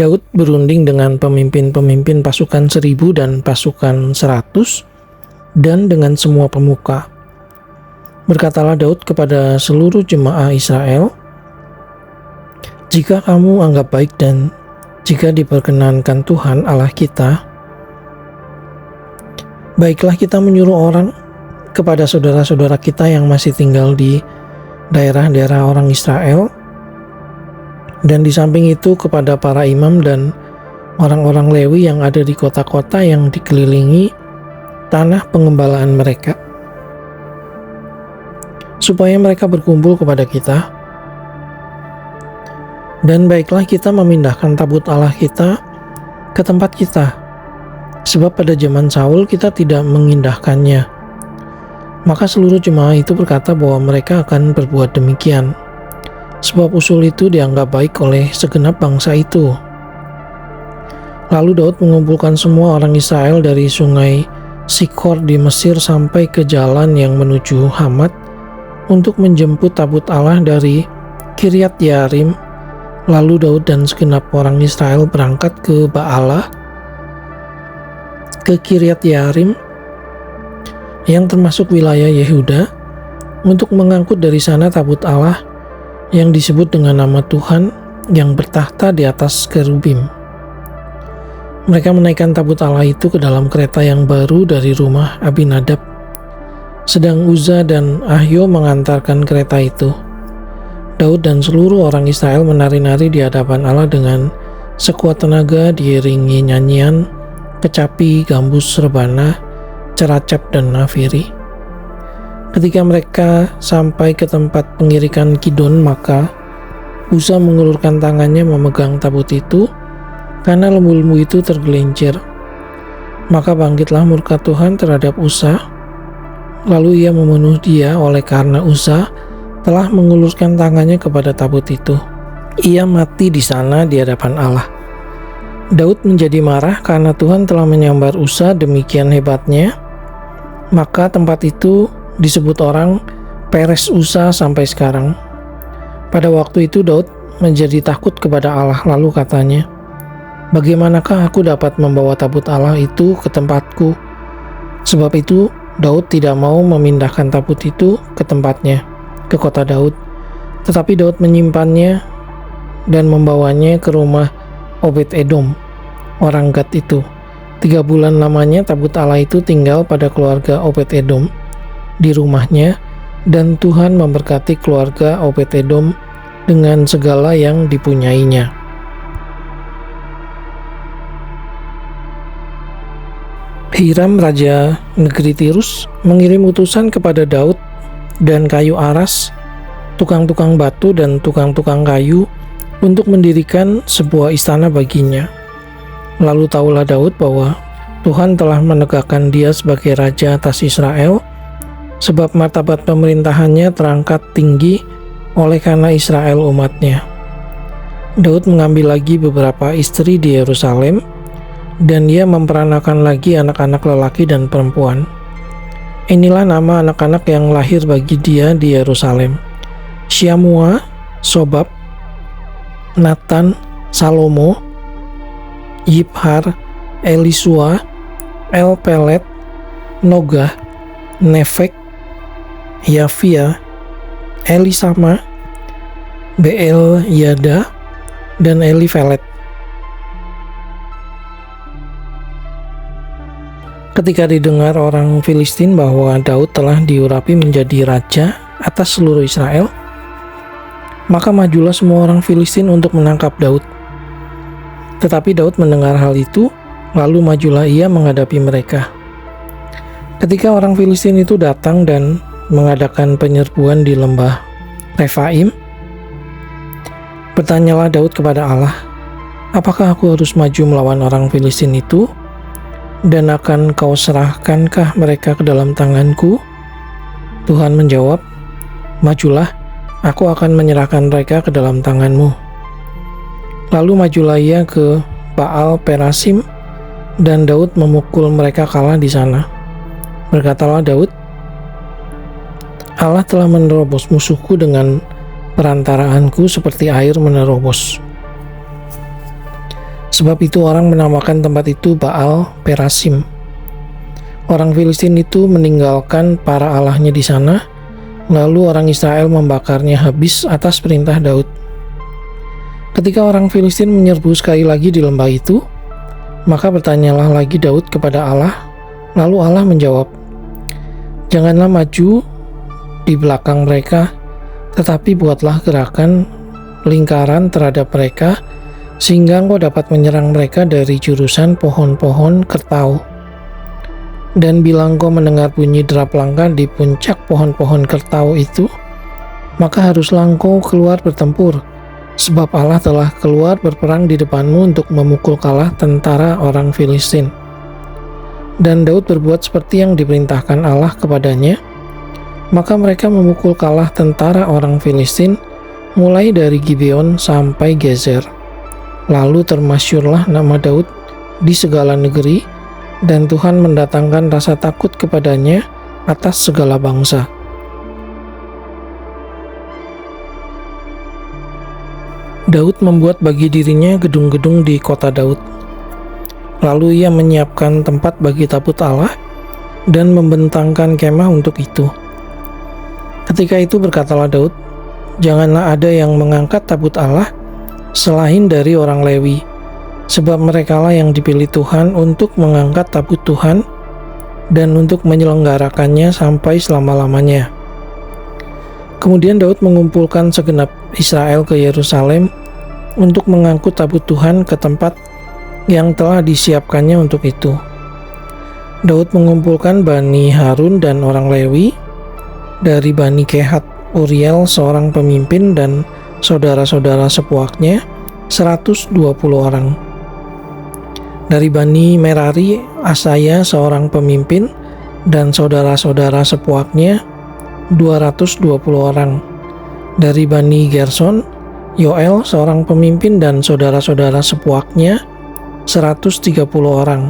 Daud berunding dengan pemimpin-pemimpin pasukan 1000 dan pasukan 100 dan dengan semua pemuka. Berkatalah Daud kepada seluruh jemaah Israel, "Jika kamu anggap baik dan jika diperkenankan Tuhan Allah kita, baiklah kita menyuruh orang kepada saudara-saudara kita yang masih tinggal di daerah-daerah orang Israel, dan di samping itu kepada para imam dan orang-orang Lewi yang ada di kota-kota yang dikelilingi tanah pengembalaan mereka, supaya mereka berkumpul kepada kita. Dan baiklah kita memindahkan tabut Allah kita ke tempat kita, sebab pada zaman Saul kita tidak mengindahkannya." Maka seluruh jemaah itu berkata bahwa mereka akan berbuat demikian, sebab usul itu dianggap baik oleh segenap bangsa itu. Lalu Daud mengumpulkan semua orang Israel dari sungai Sikor di Mesir sampai ke jalan yang menuju Hamat untuk menjemput tabut Allah dari Kiryat Yearim. Lalu Daud dan segenap orang Israel berangkat ke Baalah, ke Kiryat Yearim yang termasuk wilayah Yehuda, untuk mengangkut dari sana tabut Allah yang disebut dengan nama Tuhan yang bertahta di atas kerubim. Mereka menaikkan tabut Allah itu ke dalam kereta yang baru dari rumah Abinadab, sedang Uza dan Ahyo mengantarkan kereta itu. Daud dan seluruh orang Israel menari-nari di hadapan Allah dengan sekuat tenaga, diiringi nyanyian, kecapi, gambus, rebana, ceracap, dan nafiri. Ketika mereka sampai ke tempat pengirikan Kidon, maka Uza mengulurkan tangannya memegang tabut itu, karena lembu-lembu itu tergelincir. Maka bangkitlah murka Tuhan terhadap Uza, lalu ia membunuh dia oleh karena Uza telah mengulurkan tangannya kepada tabut itu. Ia mati di sana di hadapan Allah. Daud menjadi marah karena Tuhan telah menyambar Uza demikian hebatnya, maka tempat itu disebut orang Peres Uza sampai sekarang. Pada waktu itu Daud menjadi takut kepada Allah, lalu katanya, "Bagaimanakah aku dapat membawa tabut Allah itu ke tempatku?" Sebab itu Daud tidak mau memindahkan tabut itu ke tempatnya, ke kota Daud. Tetapi Daud menyimpannya dan membawanya ke rumah Obed-Edom, orang Gad itu. 3 bulan lamanya tabut Allah itu tinggal pada keluarga Obed-Edom di rumahnya, dan Tuhan memberkati keluarga Obed-Edom dengan segala yang dipunyainya. Hiram raja negeri Tirus mengirim utusan kepada Daud dan kayu aras, tukang-tukang batu dan tukang-tukang kayu untuk mendirikan sebuah istana baginya. Lalu tahulah Daud bahwa Tuhan telah menegakkan dia sebagai raja atas Israel, sebab martabat pemerintahannya terangkat tinggi oleh karena Israel umatnya. Daud mengambil lagi beberapa istri di Yerusalem, dan ia memperanakan lagi anak-anak lelaki dan perempuan. Inilah nama anak-anak yang lahir bagi dia di Yerusalem: Syamua, Sobab, Natan, Salomo, Yibhar, Elisua, Elpelet, Nogah, Nefek, Yafia, Elisama, Beel Yada, dan Elifelet. Ketika didengar orang Filistin bahwa Daud telah diurapi menjadi raja atas seluruh Israel, maka majulah semua orang Filistin untuk menangkap Daud. Tetapi Daud mendengar hal itu, lalu majulah ia menghadapi mereka. Ketika orang Filistin itu datang dan mengadakan penyerbuan di lembah Refaim, bertanyalah Daud kepada Allah, "Apakah aku harus maju melawan orang Filistin itu? Dan akan kau serahkankah mereka ke dalam tanganku?" Tuhan menjawab, "Majulah, aku akan menyerahkan mereka ke dalam tanganmu." Lalu majulah ia ke Baal Perasim, dan Daud memukul mereka kalah di sana. Berkatalah Daud, "Allah telah menerobos musuhku dengan perantaraanku seperti air menerobos." Sebab itu orang menamakan tempat itu Baal Perasim. Orang Filistin itu meninggalkan para allahnya di sana, lalu orang Israel membakarnya habis atas perintah Daud. Ketika orang Filistin menyerbu sekali lagi di lembah itu, maka bertanyalah lagi Daud kepada Allah, lalu Allah menjawab, "Janganlah maju di belakang mereka, tetapi buatlah gerakan lingkaran terhadap mereka, sehingga engkau dapat menyerang mereka dari jurusan pohon-pohon kertau. Dan bila engkau mendengar bunyi derap langkah di puncak pohon-pohon kertau itu, maka haruslah engkau keluar bertempur, sebab Allah telah keluar berperang di depanmu untuk memukul kalah tentara orang Filistin." Dan Daud berbuat seperti yang diperintahkan Allah kepadanya, maka mereka memukul kalah tentara orang Filistin mulai dari Gibeon sampai Gezer. Lalu termasyurlah nama Daud di segala negeri, dan Tuhan mendatangkan rasa takut kepadanya atas segala bangsa. Daud membuat bagi dirinya gedung-gedung di kota Daud. Lalu ia menyiapkan tempat bagi tabut Allah dan membentangkan kemah untuk itu. Ketika itu berkatalah Daud, "Janganlah ada yang mengangkat tabut Allah selain dari orang Lewi, sebab merekalah yang dipilih Tuhan untuk mengangkat tabut Tuhan dan untuk menyelenggarakannya sampai selama-lamanya." Kemudian Daud mengumpulkan segenap Israel ke Yerusalem untuk mengangkut tabut Tuhan ke tempat yang telah disiapkannya untuk itu. Daud mengumpulkan Bani Harun dan orang Lewi, dari Bani Kehat Uriel seorang pemimpin dan saudara-saudara sepuaknya 120 orang. Dari Bani Merari Asaya seorang pemimpin dan saudara-saudara sepuaknya 220 orang. Dari Bani Gerson Yoel seorang pemimpin dan saudara-saudara sepuaknya 130 orang.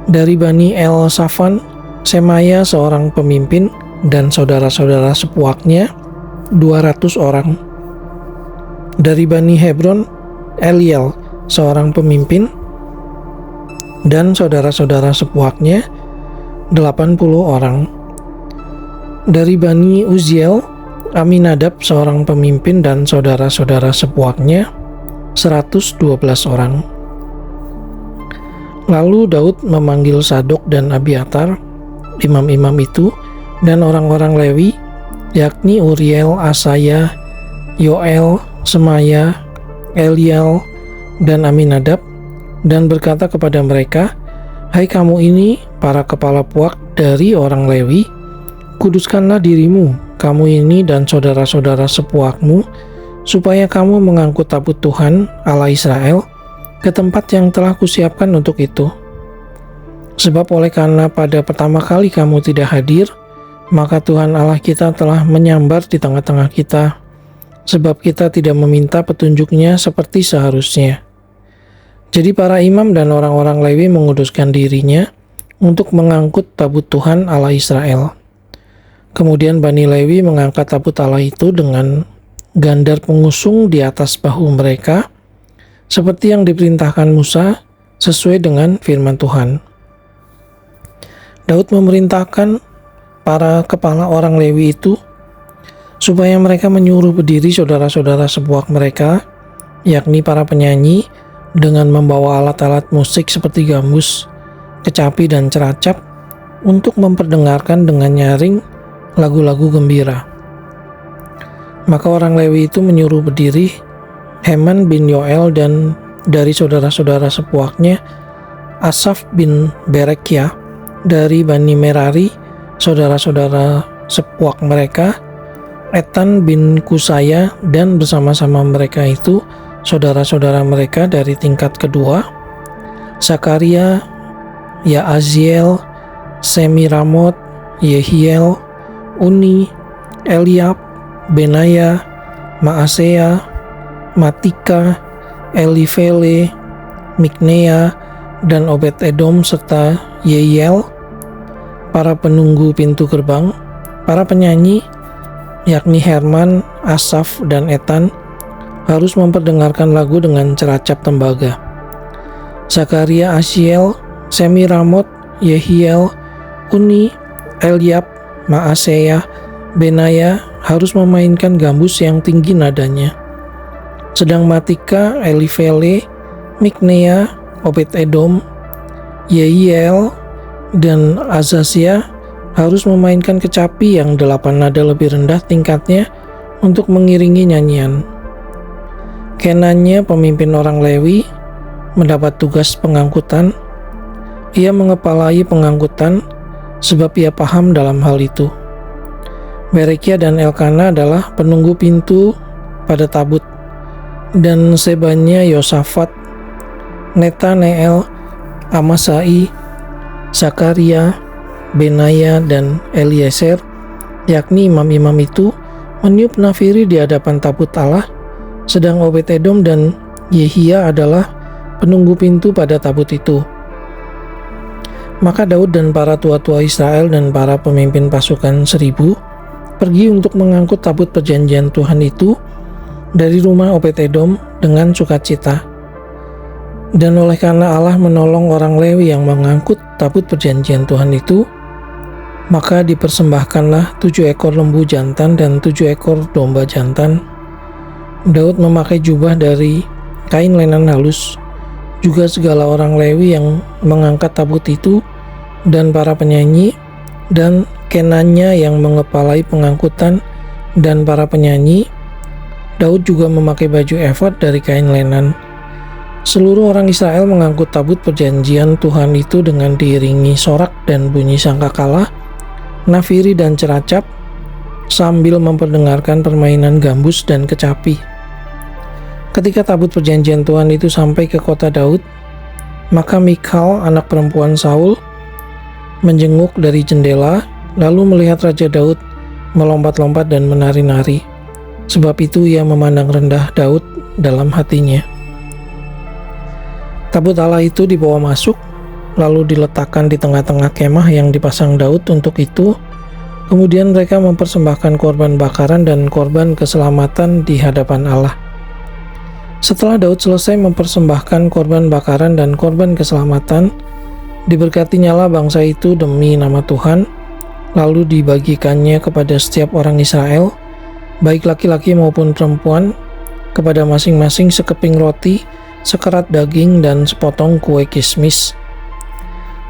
Dari Bani Elsafan Semaya seorang pemimpin dan saudara-saudara sepuaknya 200 orang. Dari Bani Hebron Eliel seorang pemimpin dan saudara-saudara sepuaknya 80 orang. Dari Bani Uziel Aminadab seorang pemimpin dan saudara-saudara sepuaknya 112 orang. Lalu Daud memanggil Sadok dan Abiatar, imam-imam itu, dan orang-orang Lewi, yakni Uriel, Asaya, Yoel, Semaya, Eliel, dan Aminadab, dan berkata kepada mereka, "Hai kamu ini, para kepala puak dari orang Lewi, kuduskanlah dirimu, kamu ini dan saudara-saudara sepuakmu, supaya kamu mengangkut tabut Tuhan, Allah Israel, ke tempat yang telah kusiapkan untuk itu. Sebab oleh karena pada pertama kali kamu tidak hadir, maka Tuhan Allah kita telah menyambar di tengah-tengah kita, sebab kita tidak meminta petunjuknya seperti seharusnya." Jadi para imam dan orang-orang Lewi menguduskan dirinya untuk mengangkut tabut Tuhan Allah Israel. Kemudian Bani Lewi mengangkat tabut Allah itu dengan gandar pengusung di atas bahu mereka, seperti yang diperintahkan Musa sesuai dengan firman Tuhan. Daud memerintahkan para kepala orang Lewi itu supaya mereka menyuruh berdiri saudara-saudara sepuak mereka, yakni para penyanyi, dengan membawa alat-alat musik seperti gambus, kecapi, dan ceracap untuk memperdengarkan dengan nyaring lagu-lagu gembira. Maka orang Lewi itu menyuruh berdiri Heman bin Yoel dan dari saudara-saudara sepuaknya Asaf bin Berekia, dari Bani Merari saudara-saudara sepuak mereka Etan bin Kusaya, dan bersama-sama mereka itu saudara-saudara mereka dari tingkat kedua, Zakaria, Yaaziel, Semiramot, Yehiel, Uni, Eliab, Benaya, Maasea, Matika, Elifele, Miknea, dan Obed-Edom, serta Yeiel, para penunggu pintu gerbang, para penyanyi, yakni Herman, Asaf, dan Etan, harus memperdengarkan lagu dengan ceracap tembaga. Zakaria, Asiel, Semiramot, Yehiel, Uni, Eliab, Maaseya, Benaya harus memainkan gambus yang tinggi nadanya. Sedang Matika, Elifele, Miknea, Obed-Edom, Yehiel, dan Azaziah harus memainkan kecapi yang 8 nada lebih rendah tingkatnya untuk mengiringi nyanyian. Kenanya, pemimpin orang Lewi, mendapat tugas pengangkutan. Ia mengepalai pengangkutan sebab ia paham dalam hal itu. Berekia dan Elkana adalah penunggu pintu pada tabut, dan Sebanya, Yosafat, Netaneel, Amasai, Zakaria, Benaya, dan Eliezer, yakni imam-imam itu, meniup nafiri di hadapan tabut Allah, sedang Obed-Edom dan Yehia adalah penunggu pintu pada tabut itu. Maka Daud dan para tua-tua Israel dan para pemimpin pasukan 1000 pergi untuk mengangkut tabut perjanjian Tuhan itu dari rumah Obed-Edom dengan sukacita. Dan oleh karena Allah menolong orang Lewi yang mengangkut tabut perjanjian Tuhan itu, maka dipersembahkanlah 7 ekor lembu jantan dan 7 ekor domba jantan. Daud memakai jubah dari kain lenan halus. Juga segala orang Lewi yang mengangkat tabut itu, dan para penyanyi, dan Kenanya yang mengepalai pengangkutan, dan para penyanyi. Daud juga memakai baju efod dari kain lenan. Seluruh orang Israel mengangkut tabut perjanjian Tuhan itu dengan diiringi sorak dan bunyi sangkakala, nafiri dan ceracap, sambil memperdengarkan permainan gambus dan kecapi. Ketika tabut perjanjian Tuhan itu sampai ke kota Daud, maka Michal, anak perempuan Saul, menjenguk dari jendela, lalu melihat Raja Daud melompat-lompat dan menari-nari. Sebab itu ia memandang rendah Daud dalam hatinya. Tabut Allah itu dibawa masuk, lalu diletakkan di tengah-tengah kemah yang dipasang Daud untuk itu. Kemudian mereka mempersembahkan korban bakaran dan korban keselamatan di hadapan Allah. Setelah Daud selesai mempersembahkan korban bakaran dan korban keselamatan, diberkatinyalah bangsa itu demi nama Tuhan, lalu dibagikannya kepada setiap orang Israel, baik laki-laki maupun perempuan, kepada masing-masing sekeping roti, sekerat daging, dan sepotong kue kismis.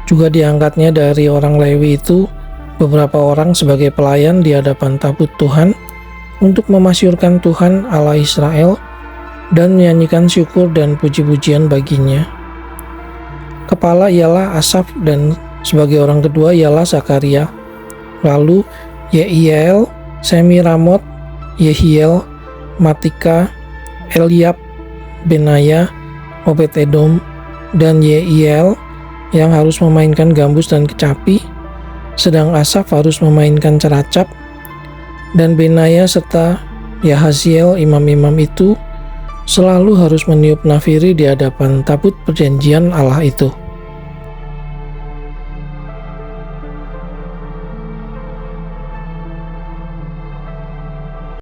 Juga diangkatnya dari orang Lewi itu beberapa orang sebagai pelayan di hadapan tabut Tuhan untuk memasyurkan Tuhan Allah Israel dan menyanyikan syukur dan puji-pujian baginya. Kepala ialah Asaf dan sebagai orang kedua ialah Zakaria. Lalu Yehiel, Semiramot, Yehiel, Matika, Eliab, Benaya, Obed-Edom, dan Yehiel yang harus memainkan gambus dan kecapi, sedang Asaf harus memainkan ceracap, dan Benaya serta Yahaziel imam-imam itu selalu harus meniup nafiri di hadapan tabut perjanjian Allah itu.